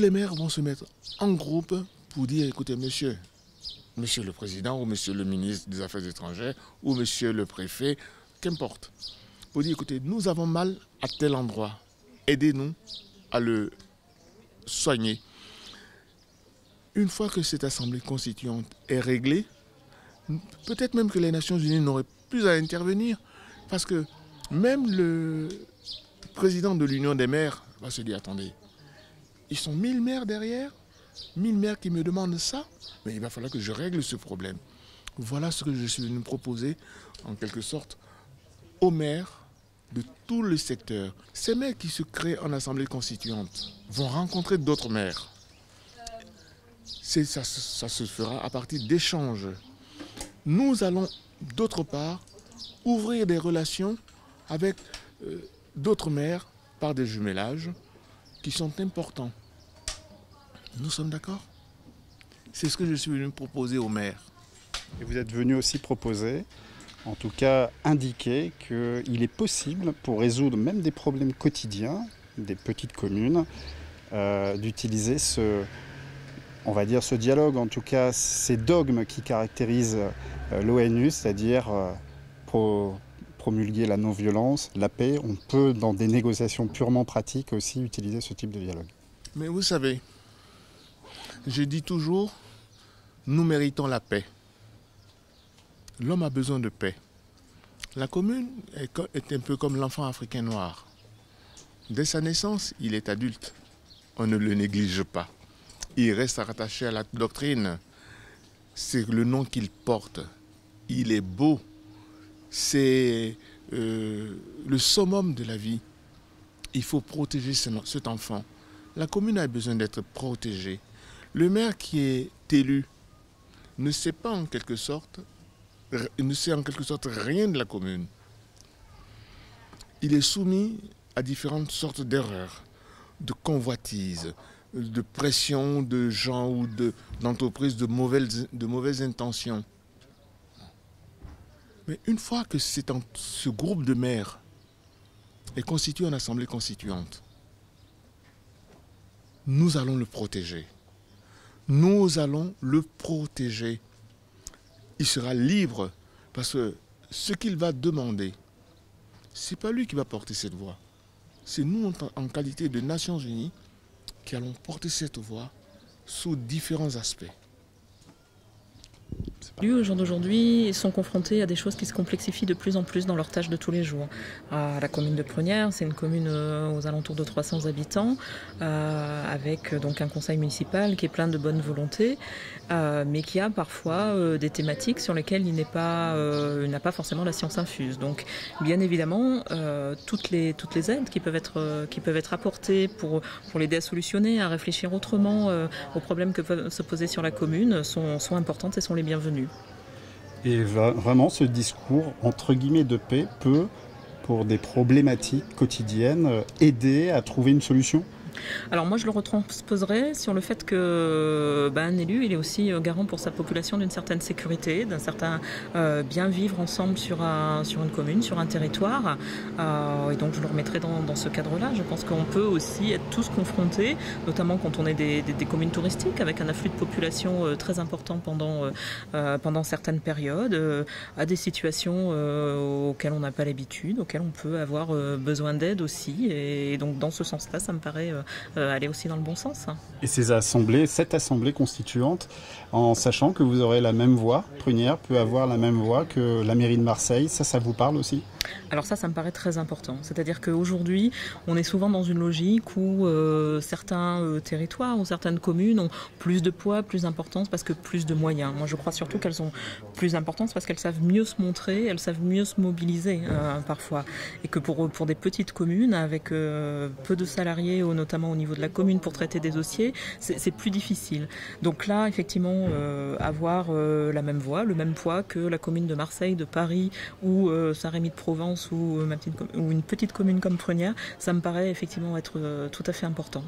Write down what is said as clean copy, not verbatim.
les maires vont se mettre en groupe pour dire, écoutez, monsieur le président ou monsieur le ministre des Affaires étrangères ou monsieur le préfet, qu'importe, pour dire, écoutez, nous avons mal à tel endroit, aidez-nous à le soigner. Une fois que cette assemblée constituante est réglée, peut-être même que les Nations Unies n'auraient plus à intervenir, parce que même le président de l'Union des maires va se dire, attendez, ils sont 1000 maires derrière, 1000 maires qui me demandent ça, mais il va falloir que je règle ce problème. Voilà ce que je suis venu proposer, en quelque sorte, aux maires de tout le secteur. Ces maires qui se créent en assemblée constituante vont rencontrer d'autres maires. Ça se fera à partir d'échanges. Nous allons, d'autre part, ouvrir des relations avec d'autres maires par des jumelages qui sont importants. Nous sommes d'accord? C'est ce que je suis venu proposer aux maires. Et vous êtes venu aussi proposer, en tout cas indiquer qu'il est possible, pour résoudre même des problèmes quotidiens des petites communes, d'utiliser on va dire ce dialogue, en tout cas ces dogmes qui caractérisent l'ONU, c'est-à-dire promulguer la non-violence, la paix. On peut, dans des négociations purement pratiques aussi, utiliser ce type de dialogue. Mais vous savez, je dis toujours, nous méritons la paix. L'homme a besoin de paix. La commune est un peu comme l'enfant africain noir. Dès sa naissance, il est adulte. On ne le néglige pas. Il reste rattaché à la doctrine. C'est le nom qu'il porte. Il est beau. C'est le summum de la vie. Il faut protéger cet enfant. La commune a besoin d'être protégée. Le maire qui est élu ne sait en quelque sorte rien de la commune. Il est soumis à différentes sortes d'erreurs, de convoitises, de pression de gens ou d'entreprises de mauvaises intentions. Mais une fois que ce groupe de maires est constitué en assemblée constituante, nous allons le protéger. Nous allons le protéger. Il sera libre parce que ce qu'il va demander, ce n'est pas lui qui va porter cette voix. C'est nous, en qualité de Nations Unies, qui allons porter cette voix sous différents aspects. Au jour d'aujourd'hui, sont confrontés à des choses qui se complexifient de plus en plus dans leurs tâches de tous les jours. La commune de Prunières, c'est une commune aux alentours de 300 habitants, avec donc un conseil municipal qui est plein de bonne volonté, mais qui a parfois des thématiques sur lesquelles il n'a pas forcément la science infuse. Donc, bien évidemment, toutes les aides qui peuvent être apportées pour l'aider à solutionner, à réfléchir autrement aux problèmes que peuvent se poser sur la commune sont importantes et sont les bienvenues. Et vraiment, ce discours, entre guillemets, de paix peut, pour des problématiques quotidiennes, aider à trouver une solution? Alors moi je le retransposerai sur le fait que un élu il est aussi garant pour sa population d'une certaine sécurité, d'un certain bien vivre ensemble sur une commune, sur un territoire, et donc je le remettrai dans ce cadre-là. Je pense qu'on peut aussi être tous confrontés, notamment quand on est des communes touristiques avec un afflux de population très important pendant certaines périodes, à des situations auxquelles on n'a pas l'habitude, auxquelles on peut avoir besoin d'aide aussi, et donc dans ce sens-là ça me paraît aller aussi dans le bon sens. Et cette assemblée constituante, en sachant que vous aurez la même voix, Prunières peut avoir la même voix que la mairie de Marseille, ça vous parle aussi? Alors ça me paraît très important. C'est-à-dire qu'aujourd'hui, on est souvent dans une logique où certains territoires ou certaines communes ont plus de poids, plus d'importance parce que plus de moyens. Moi, je crois surtout qu'elles ont plus d'importance parce qu'elles savent mieux se montrer, elles savent mieux se mobiliser parfois. Et que pour des petites communes avec peu de salariés, notamment au niveau de la commune pour traiter des dossiers, c'est plus difficile. Donc là, effectivement, avoir la même voix, le même poids que la commune de Marseille, de Paris ou Saint-Rémy-de-Provence ou une petite commune comme Prunières, ça me paraît effectivement être tout à fait important.